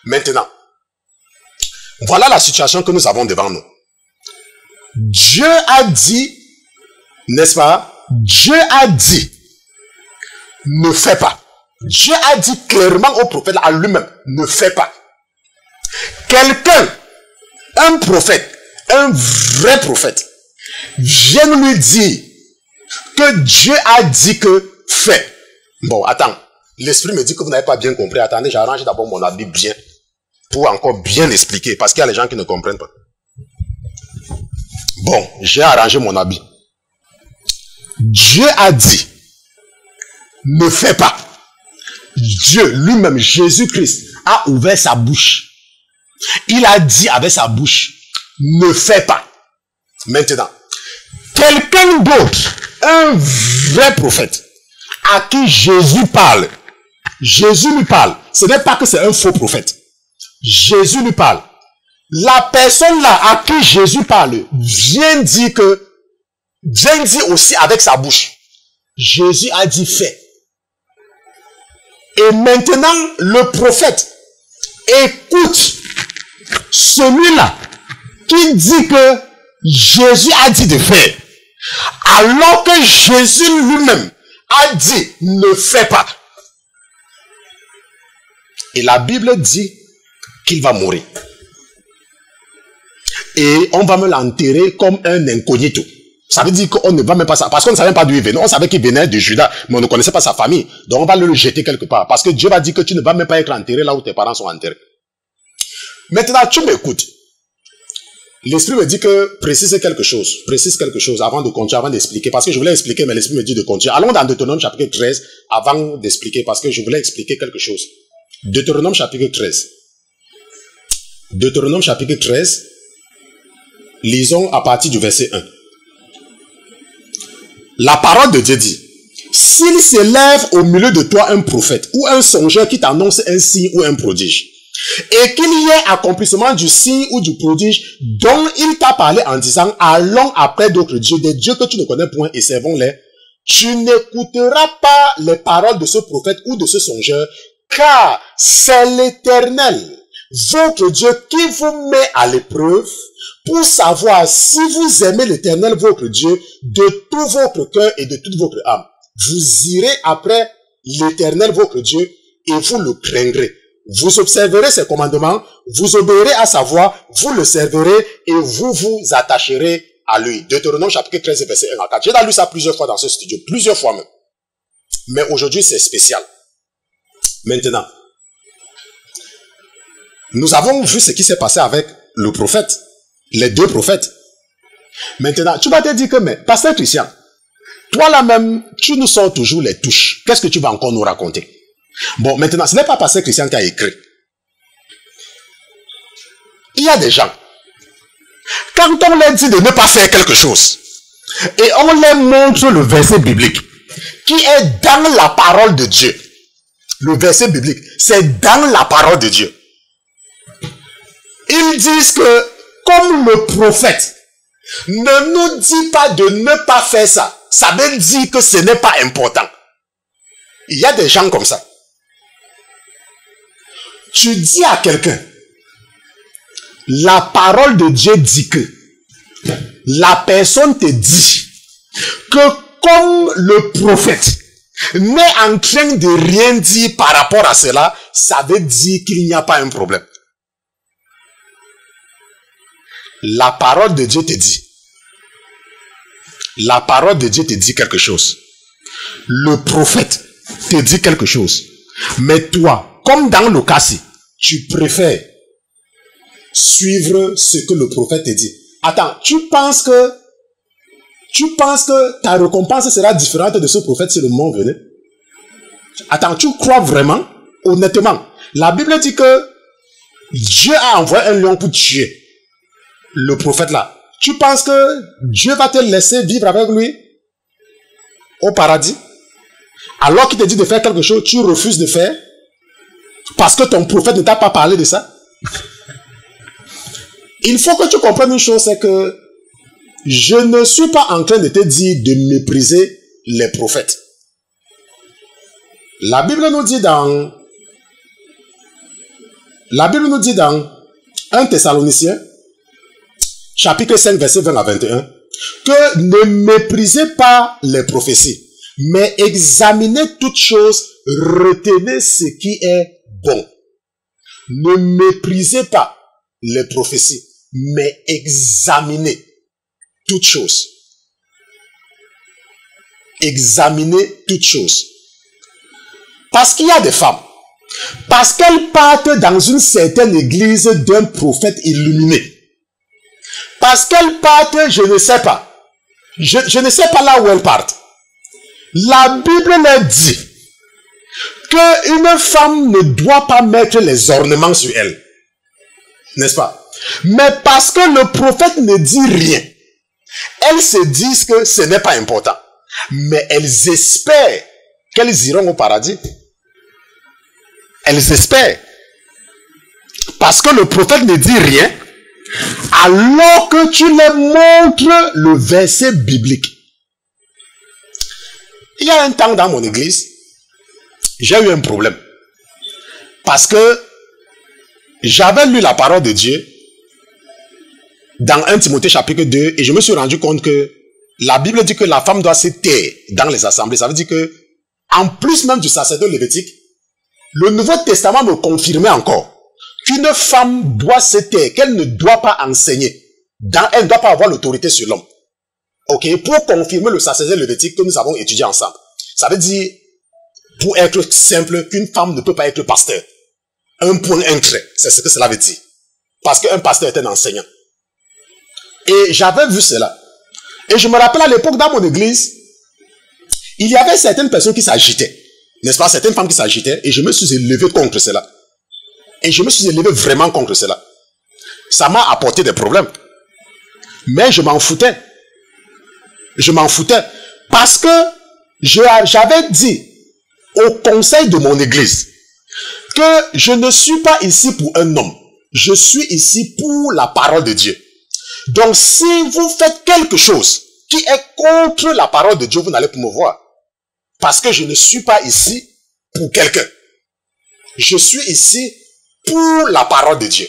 Maintenant, voilà la situation que nous avons devant nous. Dieu a dit, n'est-ce pas? Dieu a dit, ne fais pas. Dieu a dit clairement au prophète à lui-même, ne fais pas. Quelqu'un, un prophète, un vrai prophète, vient lui dire que Dieu a dit que fais. Bon, attends, l'esprit me dit que vous n'avez pas bien compris. Attendez, j'arrange d'abord mon habit bien pour encore bien expliquer, parce qu'il y a les gens qui ne comprennent pas. Bon, j'ai arrangé mon habit. Dieu a dit, ne fais pas. Dieu lui-même, Jésus-Christ, a ouvert sa bouche. Il a dit avec sa bouche, ne fais pas. Maintenant, quelqu'un d'autre, un vrai prophète, à qui Jésus parle, Jésus lui parle. Ce n'est pas que c'est un faux prophète. Jésus lui parle. La personne là à qui Jésus parle vient dire aussi avec sa bouche. Jésus a dit fais. Et maintenant, le prophète écoute celui-là qui dit que Jésus a dit de faire. Alors que Jésus lui-même a dit ne fais pas. Et la Bible dit qu'il va mourir. Et on va me l'enterrer comme un incognito. Ça veut dire qu'on ne va même pas ça. Parce qu'on ne savait pas d'où il venait. On savait qu'il venait de Juda, mais on ne connaissait pas sa famille. Donc on va le jeter quelque part. Parce que Dieu va dire que tu ne vas même pas être enterré là où tes parents sont enterrés. Maintenant, tu m'écoutes. L'esprit me dit que précise quelque chose avant de continuer, avant d'expliquer. Parce que je voulais expliquer, mais l'esprit me dit de continuer. Allons dans Deutéronome chapitre 13 avant d'expliquer, parce que je voulais expliquer quelque chose. Deutéronome chapitre 13. Deutéronome chapitre 13. Lisons à partir du verset 1. La parole de Dieu dit, s'il s'élève au milieu de toi un prophète ou un songeur qui t'annonce un signe ou un prodige, et qu'il y ait accomplissement du signe ou du prodige dont il t'a parlé en disant, allons après d'autres dieux, des dieux que tu ne connais point et servons-les, tu n'écouteras pas les paroles de ce prophète ou de ce songeur, car c'est l'Éternel, votre Dieu, qui vous met à l'épreuve pour savoir si vous aimez l'Éternel, votre Dieu, de tout votre cœur et de toute votre âme. Vous irez après l'Éternel, votre Dieu, et vous le craindrez. Vous observerez ses commandements, vous obéirez à sa voix, vous le servirez et vous vous attacherez à lui. Deutéronome chapitre 13, verset 1 à 4. J'ai lu ça plusieurs fois dans ce studio, plusieurs fois même. Mais aujourd'hui, c'est spécial. Maintenant, nous avons vu ce qui s'est passé avec le prophète, les deux prophètes. Maintenant, tu vas te dire que, mais, pasteur Christian, toi là-même, tu nous sors toujours les touches. Qu'est-ce que tu vas encore nous raconter? Bon, maintenant, ce n'est pas pasteur Christian qui a écrit. Il y a des gens, quand on leur dit de ne pas faire quelque chose, et on leur montre le verset biblique, qui est dans la parole de Dieu. Le verset biblique, c'est dans la parole de Dieu. Ils disent que, comme le prophète ne nous dit pas de ne pas faire ça, ça veut dire que ce n'est pas important. Il y a des gens comme ça. Tu dis à quelqu'un, la parole de Dieu dit que, la personne te dit que comme le prophète n'est en train de rien dire par rapport à cela, ça veut dire qu'il n'y a pas un problème. La parole de Dieu te dit. La parole de Dieu te dit quelque chose. Le prophète te dit quelque chose. Mais toi, comme dans le cas-ci, tu préfères suivre ce que le prophète te dit. Attends, tu penses que ta récompense sera différente de ce prophète si le moment venait? Attends, tu crois vraiment? Honnêtement, la Bible dit que Dieu a envoyé un lion pour tuer le prophète là. Tu penses que Dieu va te laisser vivre avec lui au paradis? Alors qu'il te dit de faire quelque chose, tu refuses de faire parce que ton prophète ne t'a pas parlé de ça? Il faut que tu comprennes une chose, c'est que je ne suis pas en train de te dire de mépriser les prophètes. La Bible nous dit dans La Bible nous dit dans 1 Thessaloniciens, chapitre 5, verset 20 à 21, que ne méprisez pas les prophéties, mais examinez toutes choses, retenez ce qui est bon. Ne méprisez pas les prophéties, mais examinez toutes choses. Examinez toutes choses. Parce qu'il y a des femmes, parce qu'elles partent dans une certaine église d'un prophète illuminé, parce qu'elles partent, je ne sais pas, je ne sais pas là où elles partent. La Bible leur dit qu'une femme ne doit pas mettre les ornements sur elle, n'est-ce pas? Mais parce que le prophète ne dit rien, elles se disent que ce n'est pas important, mais elles espèrent qu'elles iront au paradis. Elles espèrent. Parce que le prophète ne dit rien, alors que tu leur montres le verset biblique. Il y a un temps dans mon église, j'ai eu un problème. Parce que j'avais lu la parole de Dieu dans 1 Timothée chapitre 2 et je me suis rendu compte que la Bible dit que la femme doit se taire dans les assemblées. Ça veut dire que, en plus même du sacerdoce lévitique, le Nouveau Testament me confirmait encore qu'une femme doit se taire, qu'elle ne doit pas enseigner. Elle ne doit pas avoir l'autorité sur l'homme. Ok, pour confirmer le sacerdoce lévitique que nous avons étudié ensemble. Ça veut dire, pour être simple, qu'une femme ne peut pas être pasteur. Un point, un trait. C'est ce que cela veut dire. Parce qu'un pasteur est un enseignant. Et j'avais vu cela. Et je me rappelle à l'époque dans mon église, il y avait certaines personnes qui s'agitaient. N'est-ce pas? Certaines femmes qui s'agitaient. Et je me suis élevé contre cela. Et je me suis élevé vraiment contre cela. Ça m'a apporté des problèmes. Mais je m'en foutais. Je m'en foutais. Parce que j'avais dit au conseil de mon église que je ne suis pas ici pour un homme. Je suis ici pour la parole de Dieu. Donc si vous faites quelque chose qui est contre la parole de Dieu, vous n'allez pas me voir. Parce que je ne suis pas ici pour quelqu'un. Je suis ici pour la parole de Dieu.